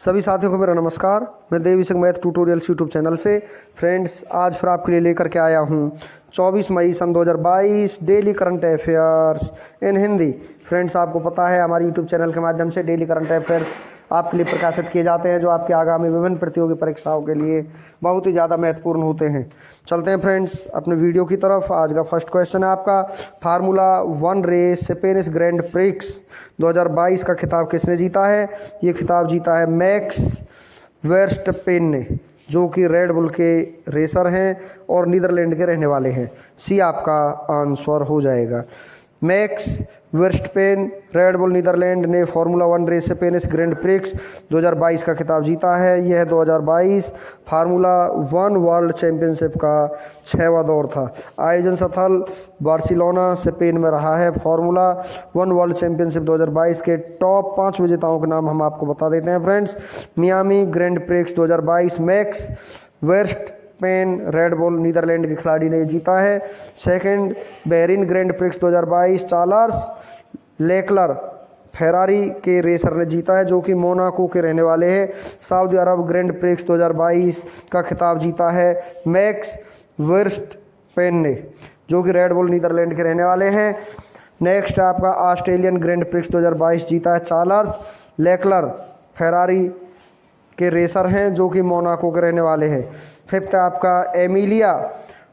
सभी साथियों को मेरा नमस्कार। मैं Devi Singh math tutorials YouTube channel से फ्रेंड्स आज फिर आपके लिए लेकर के आया हूं 24 मई सन 2022 daily current affairs in Hindi. Friends आपको पता है हमारे यूट्यूब चैनल के माध्यम से डेली करंट अफेयर्स आपके लिए प्रकाशित किए जाते हैं जो आपके आगामी विभिन्न प्रतियोगी परीक्षाओं के लिए बहुत ही ज़्यादा महत्वपूर्ण होते हैं। चलते हैं फ्रेंड्स अपने वीडियो की तरफ। आज का फर्स्ट क्वेश्चन है आपका, formula 1 race Spanish grand prix 2022 का खिताब किसने जीता है? ये खिताब जीता है मैक्स वर्स्टपेन ने, जो कि रेड बुल के रेसर हैं और नीदरलैंड के रहने वाले हैं। सी आपका आंसर हो जाएगा। Max Verstappen Red Bull Netherlands ने formula 1 race Spanish grand prix 2022 का खिताब जीता है। यह 2022 फार्मूला 1 वर्ल्ड चैंपियनशिप का 6वां दौर था। आयोजन स्थल बार्सिलोना स्पेन में रहा है। फार्मूला 1 वर्ल्ड चैंपियनशिप 2022 के टॉप 5 विजेताओं के नाम हम आपको बता देते हैं friends. Miami grand prix 2022 Max Verstappen Red Bull Netherland के खिलाड़ी ने जीता है। Second Bahrain grand prix 2022 Charles Leclerc Ferrari के रेसर ने जीता है, जो कि मोनाको के रहने वाले हैं। सऊदी अरब ग्रैंड प्रिक्स 2022 का खिताब जीता है मैक्स वर्स्टपेन ने, जो कि रेड बुल नीदरलैंड के रहने वाले हैं। नेक्स्ट आपका ऑस्ट्रेलियन ग्रैंड प्रिक्स 2022 जीता है चार्ल्स लेक्लर फेरारी के रेसर हैं, जो कि मोनाको के रहने वाले हैं। फिफ्थ आपका एमिलिया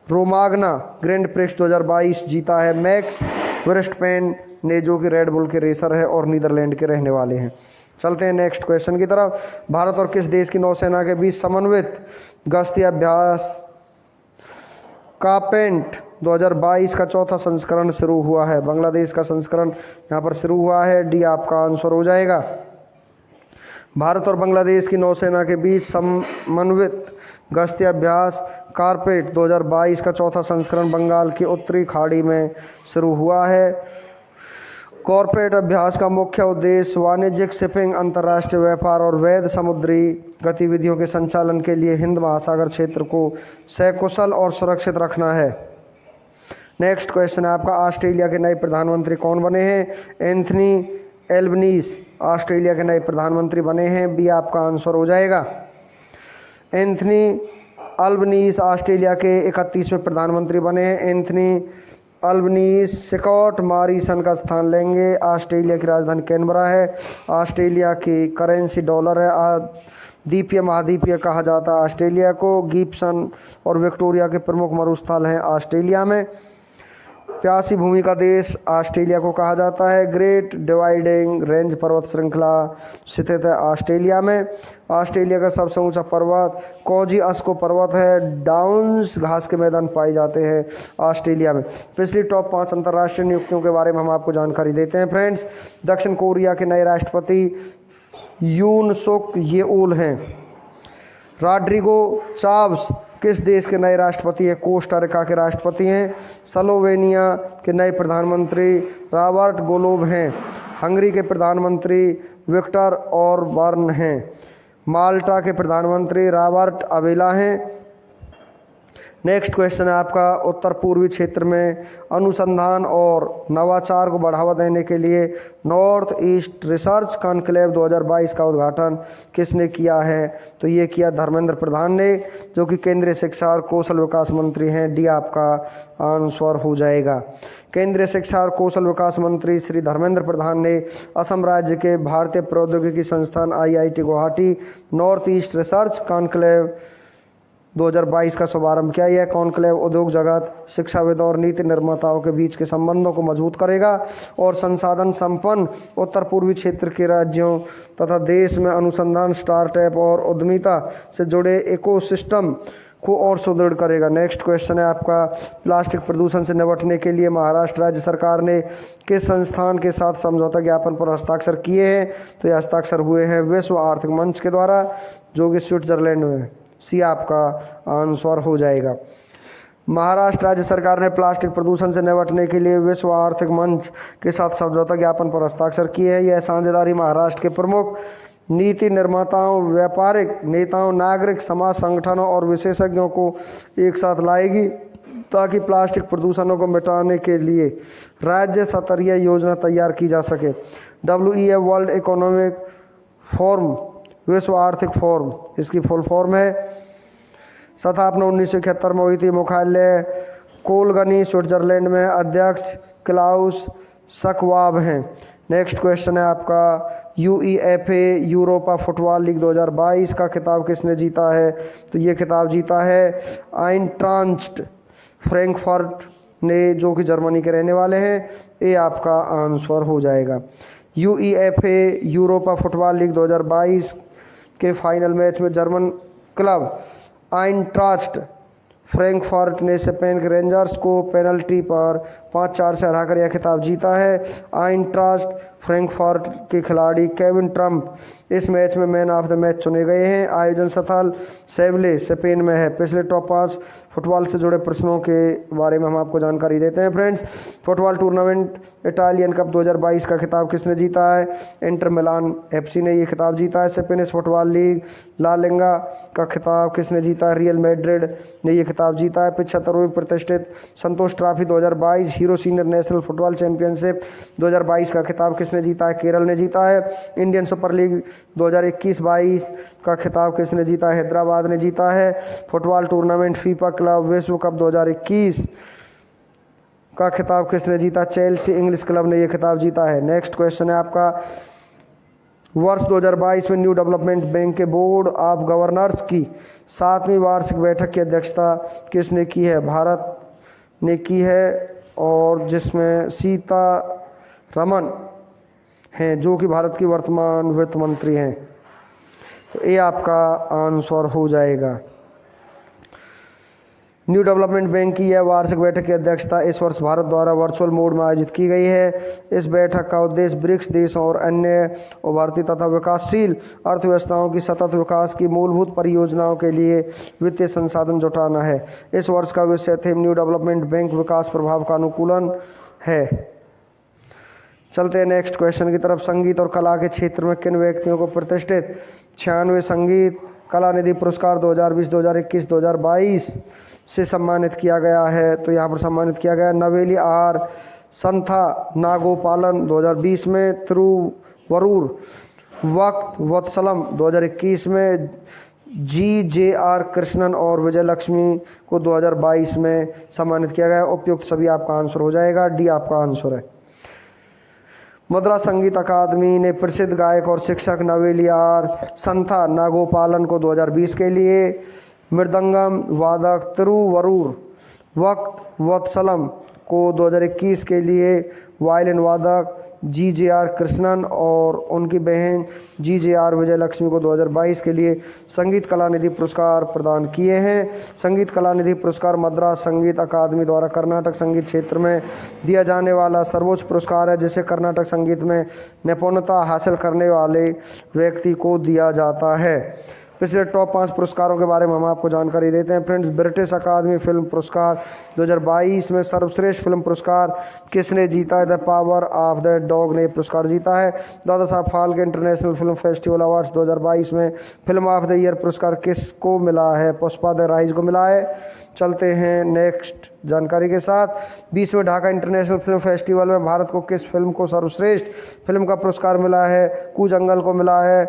रोमाग्ना ग्रैंड प्रिक्स 2022 जीता है मैक्स वर्स्टपेन ने, जो कि रेड बुल के रेसर है और नीदरलैंड के रहने वाले हैं। चलते हैं नेक्स्ट क्वेश्चन की तरफ। भारत और किस देश की नौसेना के बीच समन्वित गश्ती अभ्यास कापेंट 2022 का चौथा संस्करण शुरू हुआ है? बांग्लादेश का संस्करण यहाँ पर शुरू हुआ है। डी आपका आंसर हो जाएगा। भारत और बांग्लादेश की नौसेना के बीच समन्वित गश्ती अभ्यास कारपेट 2022 का चौथा संस्करण बंगाल की उत्तरी खाड़ी में शुरू हुआ है। कॉर्पोरेट अभ्यास का मुख्य उद्देश्य वाणिज्यिक शिपिंग, अंतर्राष्ट्रीय व्यापार और वैध समुद्री गतिविधियों के संचालन के लिए हिंद महासागर क्षेत्र को सकुशल और सुरक्षित रखना है। नेक्स्ट क्वेश्चन है आपका, ऑस्ट्रेलिया के नए प्रधानमंत्री कौन बने हैं? एंथनी एल्बनीज ऑस्ट्रेलिया के नए प्रधानमंत्री बने हैं। बी आपका आंसर हो जाएगा। एंथनी अल्बनीज ऑस्ट्रेलिया के 31वें प्रधानमंत्री बने हैं। एंथनी अल्बनीज स्कॉट मॉरिसन का स्थान लेंगे। ऑस्ट्रेलिया की राजधानी कैनबरा है। ऑस्ट्रेलिया की करेंसी डॉलर है। द्वीपीय महाद्वीपीय कहा जाता है ऑस्ट्रेलिया को। गिब्सन और विक्टोरिया के प्रमुख मरुस्थल हैं ऑस्ट्रेलिया में। प्यासी भूमि का देश ऑस्ट्रेलिया को कहा जाता है। ग्रेट डिवाइडिंग रेंज पर्वत श्रृंखला स्थित है ऑस्ट्रेलिया में। ऑस्ट्रेलिया का सबसे ऊंचा पर्वत कोजी अस्को पर्वत है। डाउन्स घास के मैदान पाए जाते हैं ऑस्ट्रेलिया में। पिछली टॉप 5 अंतर्राष्ट्रीय नियुक्तियों के बारे में हम आपको जानकारी देते हैं फ्रेंड्स। दक्षिण कोरिया के नए राष्ट्रपति यून सुक येउल हैं। रॉड्रिगो चाव्स किस देश के नए राष्ट्रपति हैं? कोस्टा रिका के राष्ट्रपति हैं। स्लोवेनिया के नए प्रधानमंत्री रॉबर्ट गोलोब हैं। हंगरी के प्रधानमंत्री विक्टर ऑरबर्न हैं। माल्टा के प्रधानमंत्री रॉबर्ट अबेला हैं। नेक्स्ट क्वेश्चन है आपका, उत्तर पूर्वी क्षेत्र में अनुसंधान और नवाचार को बढ़ावा देने के लिए नॉर्थ ईस्ट रिसर्च कॉन्क्लेव 2022 का उद्घाटन किसने किया है? तो ये किया धर्मेंद्र प्रधान ने, जो कि केंद्रीय शिक्षा और कौशल विकास मंत्री हैं। डी आपका आंसर हो जाएगा। केंद्रीय शिक्षा और कौशल विकास मंत्री श्री धर्मेंद्र प्रधान ने असम राज्य के भारतीय प्रौद्योगिकी संस्थान IIT Guwahati north east research conclave 2022 का शुभारंभ किया। यह कॉन्क्लेव उद्योग जगत, शिक्षाविदों और नीति निर्माताओं के बीच के संबंधों को मजबूत करेगा और संसाधन संपन्न उत्तर पूर्वी क्षेत्र के राज्यों तथा देश में अनुसंधान, स्टार्टअप और उद्यमिता से जुड़े इकोसिस्टम को और सुदृढ़ करेगा। नेक्स्ट क्वेश्चन है आपका, प्लास्टिक प्रदूषण से निपटने के लिए महाराष्ट्र राज्य सरकार ने किस संस्थान के साथ समझौता ज्ञापन पर हस्ताक्षर किए हैं? तो ये हस्ताक्षर हुए हैं विश्व आर्थिक मंच के द्वारा, जो कि स्विट्जरलैंड में है। सी आपका आंसर हो जाएगा। महाराष्ट्र राज्य सरकार ने प्लास्टिक प्रदूषण से निपटने के लिए विश्व आर्थिक मंच के साथ समझौता ज्ञापन पर हस्ताक्षर किए हैं। यह साझेदारी महाराष्ट्र के प्रमुख नीति निर्माताओं, व्यापारिक नेताओं, नागरिक समाज संगठनों और विशेषज्ञों को एक साथ लाएगी ताकि प्लास्टिक प्रदूषणों को मिटाने के लिए राज्य स्तरीय योजना तैयार की जा सके। WEF वर्ल्ड इकोनॉमिक फोरम विश्व आर्थिक फोरम, इसकी फुल फॉर्म है। स्थापना 1971 में हुई थी। मुख्यालय कोलगनी स्विट्जरलैंड में। अध्यक्ष क्लाउस शकवाब हैं। नेक्स्ट क्वेश्चन है आपका, यूईएफए यूरोपा फुटबॉल लीग 2022 का खिताब किसने जीता है? तो ये खिताब जीता है आइंट्रास्ट फ्रैंकफर्ट ने, जो कि जर्मनी के रहने वाले हैं। ये आपका आंसर हो जाएगा। यूईएफए यूरोपा फुटबॉल लीग 2022 के फाइनल मैच में जर्मन क्लब आइंट्रास्ट फ्रैंकफर्ट ने स्पेन के रेंजर्स को पेनल्टी पर 5-4 से हराकर यह खिताब जीता है। आइंट्रास्ट फ्रैंकफर्ट के खिलाड़ी केविन ट्रम्प इस मैच में मैन ऑफ द मैच चुने गए हैं। आयोजन स्थल सेवले स्पेन में है। पिछले टॉप 5 फुटबॉल से जुड़े प्रश्नों के बारे में हम आपको जानकारी देते हैं friends. Football tournament Italian cup 2022 का खिताब किसने जीता है? इंटर मिलान एफसी ने ये खिताब जीता है। स्पेनिश फुटबॉल लीग ला लिगा का खिताब किसने जीता है? रियल मैड्रिड ने ये खिताब जीता है। 75वीं प्रतिष्ठित Santosh trophy 2022 Hero senior national football championship 2022 का खिताब किसने जीता है? केरल ने जीता है। इंडियन सुपर लीग 2021-22 का खिताब किसने जीता है? हैदराबाद ने जीता है। फुटबॉल टूर्नामेंट फीफा क्लब विश्व कप 2021 का खिताब किसने जीता? चेल्सी इंग्लिश क्लब ने यह खिताब जीता है। नेक्स्ट क्वेश्चन है आपका, वर्ष 2022 में न्यू डेवलपमेंट बैंक के बोर्ड ऑफ गवर्नर्स की 7वीं वार्षिक बैठक की अध्यक्षता किसने की है? भारत ने की है, और जिसमें सीतारमण हैं, जो कि भारत की वर्तमान वित्त मंत्री हैं। तो ये आपका आंसर हो जाएगा। न्यू डेवलपमेंट बैंक की यह वार्षिक बैठक की अध्यक्षता इस वर्ष भारत द्वारा वर्चुअल मोड में आयोजित की गई है। इस बैठक का उद्देश्य ब्रिक्स देशों और अन्य उभरती तथा विकासशील अर्थव्यवस्थाओं की सतत विकास की मूलभूत परियोजनाओं के लिए वित्तीय संसाधन जुटाना है। इस वर्ष का विषय थीम न्यू डेवलपमेंट बैंक विकास प्रभाव का अनुकूलन है। चलते हैं नेक्स्ट क्वेश्चन की तरफ। संगीत और कला के क्षेत्र में किन व्यक्तियों को प्रतिष्ठित 96वें संगीत कला निधि पुरस्कार 2020, 2021, 2022 से सम्मानित किया गया है? तो यहाँ पर सम्मानित किया गया नवेली आर संथा नागोपालन 2020 में, तिरुवरूर वक्त वत्सलम 2021 में, GJR कृष्णन और विजय लक्ष्मी को 2022 में सम्मानित किया गया। उपयुक्त सभी आपका आंसर हो जाएगा। डी आपका आंसर है। मद्रास संगीत अकादमी ने प्रसिद्ध गायक और शिक्षक नवेली आर संथा नागोपालन को 2020 के लिए, मृदंगम वादक तिरुवरूर वक्त वत्सलम को 2021 के लिए, वायलिन वादक GJR कृष्णन और उनकी बहन GJR विजय लक्ष्मी को 2022 के लिए संगीत कला निधि पुरस्कार प्रदान किए हैं। संगीत कला निधि पुरस्कार मद्रास संगीत अकादमी द्वारा कर्नाटक संगीत क्षेत्र में दिया जाने वाला सर्वोच्च पुरस्कार है, जिसे कर्नाटक संगीत में निपुणता हासिल करने वाले व्यक्ति को दिया जाता है। पिछले टॉप 5 पुरस्कारों के बारे में हम आपको जानकारी देते हैं फ्रेंड्स। ब्रिटिश अकादमी फिल्म पुरस्कार 2022 में सर्वश्रेष्ठ फिल्म पुरस्कार किसने जीता है? The power of the dog ने पुरस्कार जीता है। Dada Saheb Phalke international film festival awards 2022 में फिल्म ऑफ द ईयर पुरस्कार किसको मिला है? पुष्पा द राइज को मिला है। चलते हैं नेक्स्ट जानकारी के साथ। 20वें ढाका इंटरनेशनल फिल्म फेस्टिवल में भारत को किस फिल्म को सर्वश्रेष्ठ फिल्म का पुरस्कार मिला है? कू जंगल को मिला है।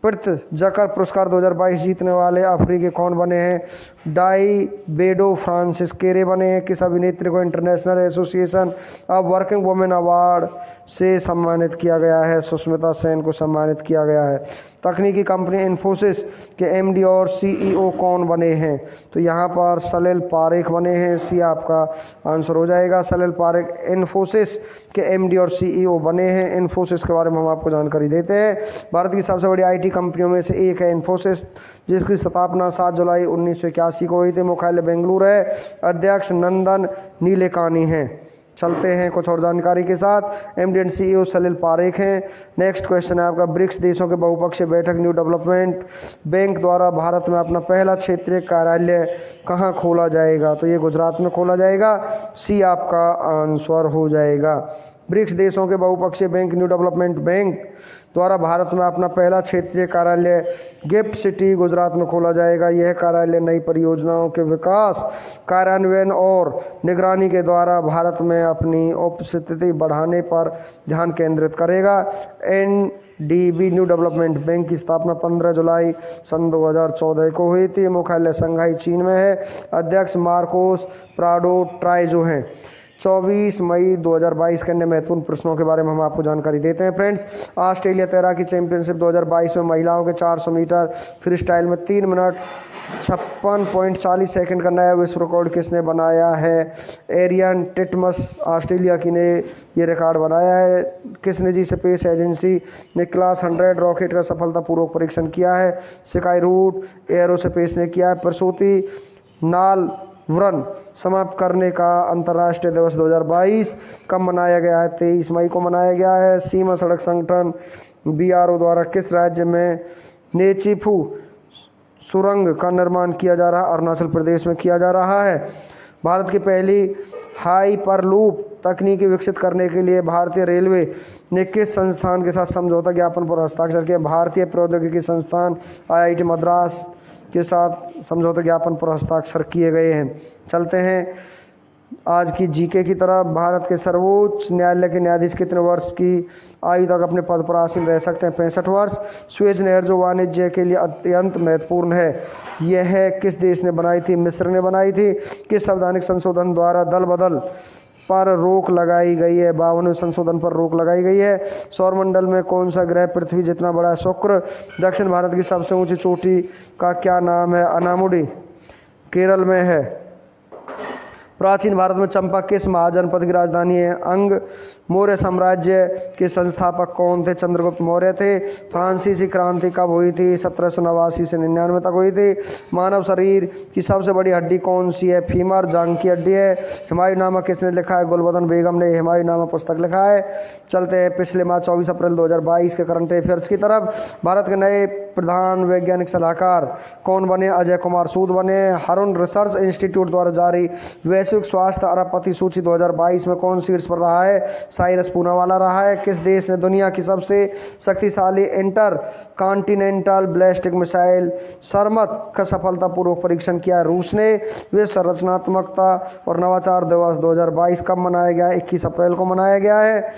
पृथ्वी जकर पुरस्कार 2022 जीतने वाले अफ्रीकी कौन बने हैं? डाई बेडो फ्रांसिस केरे बने हैं। किस अभिनेत्री को international association of working women award से सम्मानित किया गया है? सुष्मिता सेन को सम्मानित किया गया है। तकनीकी कंपनी इन्फोसिस के एमडी और सीईओ कौन बने हैं? तो यहाँ पर सलिल पारेख बने हैं। सी आपका आंसर हो जाएगा। सलिल पारेख इन्फोसिस के एमडी और सीईओ बने हैं। इन्फोसिस के बारे में हम आपको जानकारी देते हैं। भारत की सबसे बड़ी आईटी कंपनियों में से एक है इन्फोसिस, जिसकी स्थापना 7 जुलाई 1981 को हुई थी। मुख्यालय बेंगलुरु है। अध्यक्ष नंदन नीलेकानी हैं। चलते हैं कुछ और जानकारी के साथ। MD and CEO Salil Parekh हैं। नेक्स्ट क्वेश्चन है आपका, ब्रिक्स देशों के बहुपक्षीय बैठक न्यू डेवलपमेंट बैंक द्वारा भारत में अपना पहला क्षेत्रीय कार्यालय कहाँ खोला जाएगा? तो ये गुजरात में खोला जाएगा। सी आपका आंसर हो जाएगा। ब्रिक्स देशों के बहुपक्षीय बैंक न्यू डेवलपमेंट बैंक द्वारा भारत में अपना पहला क्षेत्रीय कार्यालय गिफ्ट सिटी गुजरात में खोला जाएगा। यह कार्यालय नई परियोजनाओं के विकास, कार्यान्वयन और निगरानी के द्वारा भारत में अपनी उपस्थिति बढ़ाने पर ध्यान केंद्रित करेगा। DB न्यू डेवलपमेंट बैंक की स्थापना 15 जुलाई सन 2014 को हुई थी। मुख्यालय शंघाई चीन में है। अध्यक्ष मार्कोस प्राडो ट्राई जो हैं। 24 मई 2022 के अन्य महत्वपूर्ण प्रश्नों के बारे में हम आपको जानकारी देते हैं फ्रेंड्स। ऑस्ट्रेलिया तैराकी चैंपियनशिप 2022 में महिलाओं के 400 मीटर फ्री स्टाइल में 3 मिनट 56.40 सेकंड का नया विश्व रिकॉर्ड किसने बनाया है? एरियन टिटमस ऑस्ट्रेलिया की ने ये रिकॉर्ड बनाया है। किस निजी स्पेस एजेंसी ने क्लास 100 रॉकेट का सफलतापूर्वक परीक्षण किया है? स्काई रूट एरोस्पेस ने किया है। प्रसूति नाल व्रन समाप्त करने का अंतर्राष्ट्रीय दिवस 2022 कब मनाया गया है? 23 मई को मनाया गया है। सीमा सड़क संगठन BRO द्वारा किस राज्य में नेचीफू सुरंग का निर्माण किया जा रहा है? अरुणाचल प्रदेश में किया जा रहा है। भारत की पहली हाइपरलूप तकनीकी विकसित करने के लिए भारतीय रेलवे ने किस संस्थान के साथ समझौता ज्ञापन पर हस्ताक्षर किया? भारतीय प्रौद्योगिकी संस्थान IIT मद्रास के साथ समझौता ज्ञापन पर हस्ताक्षर किए गए हैं। चलते हैं आज की GK की तरफ। भारत के सर्वोच्च न्यायालय के न्यायाधीश कितने वर्ष की आयु तक अपने पद पर आसीन रह सकते हैं? 65 वर्ष। सुएज नहर जो वाणिज्य के लिए अत्यंत महत्वपूर्ण है, यह किस देश ने बनाई थी? मिस्र ने बनाई थी। किस संवैधानिक संशोधन द्वारा दल बदल पर रोक लगाई गई है? 52वें संशोधन पर रोक लगाई गई है। सौरमंडल में कौन सा ग्रह पृथ्वी जितना बड़ा है? शुक्र। दक्षिण भारत की सबसे ऊंची चोटी का क्या नाम है? अनामुडी, केरल में है। प्राचीन भारत में चंपा किस महाजनपद की राजधानी है? अंग। मौर्य साम्राज्य के संस्थापक कौन थे? चंद्रगुप्त मौर्य थे। फ्रांसीसी क्रांति कब हुई थी? 1789 से 99 तक हुई थी। मानव शरीर की सबसे बड़ी हड्डी कौन सी है? फीमर, जांघ की हड्डी है। हुमायूंनामा किसने लिखा है? गुलबदन बेगम ने हुमायूंनामा पुस्तक लिखा है। चलते हैं पिछले माह 24 अप्रैल 2022 के करंट अफेयर्स की तरफ। भारत के नए प्रधान वैज्ञानिक सलाहकार कौन बने? अजय कुमार सूद बने। हरुण रिसर्च इंस्टीट्यूट द्वारा जारी वैश्विक स्वास्थ्य अरबपति सूची 2022 में कौन शीर्ष पर रहा है? साइरस पूनावाला रहा है। किस देश ने दुनिया की सबसे शक्तिशाली इंटर कॉन्टिनेंटल बैलिस्टिक मिसाइल सरमत का सफलतापूर्वक परीक्षण किया? रूस ने। विश्व रचनात्मकता और नवाचार दिवस 2022 कब मनाया गया? 21 अप्रैल को मनाया गया है।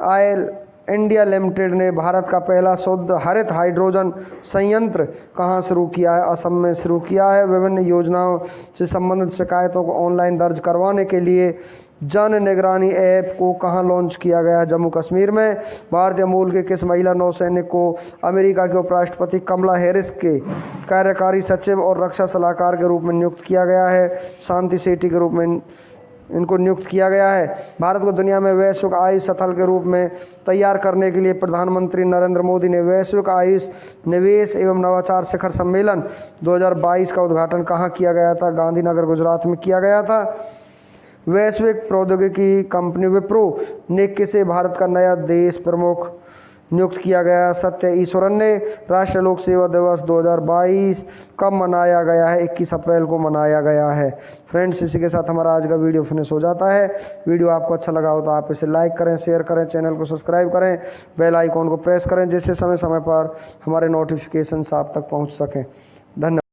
ऑयल इंडिया लिमिटेड ने भारत का पहला शुद्ध हरित हाइड्रोजन संयंत्र कहाँ शुरू किया है? असम में शुरू किया है। विभिन्न योजनाओं से संबंधित शिकायतों को ऑनलाइन दर्ज करवाने के लिए जन निगरानी ऐप को कहाँ लॉन्च किया गया है? जम्मू कश्मीर में। भारतीय मूल के किस महिला नौसैनिक को अमेरिका के उपराष्ट्रपति कमला हैरिस के कार्यकारी सचिव और रक्षा सलाहकार के रूप में नियुक्त किया गया है? शांति सेठी के रूप में इनको नियुक्त किया गया है। भारत को दुनिया में वैश्विक आयुष स्थल के रूप में तैयार करने के लिए प्रधानमंत्री नरेंद्र मोदी ने वैश्विक आयुष निवेश एवं नवाचार शिखर सम्मेलन 2022 का उद्घाटन कहाँ किया गया था? गांधीनगर, गुजरात में किया गया था। वैश्विक प्रौद्योगिकी कंपनी विप्रो ने किसे भारत का नया देश प्रमुख नियुक्त किया गया? सत्य ईश्वरन ने। राष्ट्रीय लोक सेवा दिवस 2022 कब मनाया गया है? 21 अप्रैल को मनाया गया है। फ्रेंड्स, इसी के साथ हमारा आज का वीडियो फिनिश हो जाता है। वीडियो आपको अच्छा लगा हो तो आप इसे लाइक करें, शेयर करें, चैनल को सब्सक्राइब करें, बेल आइकॉन को प्रेस करें, जिससे समय समय पर हमारे नोटिफिकेशन आप तक पहुँच सकें। धन्यवाद।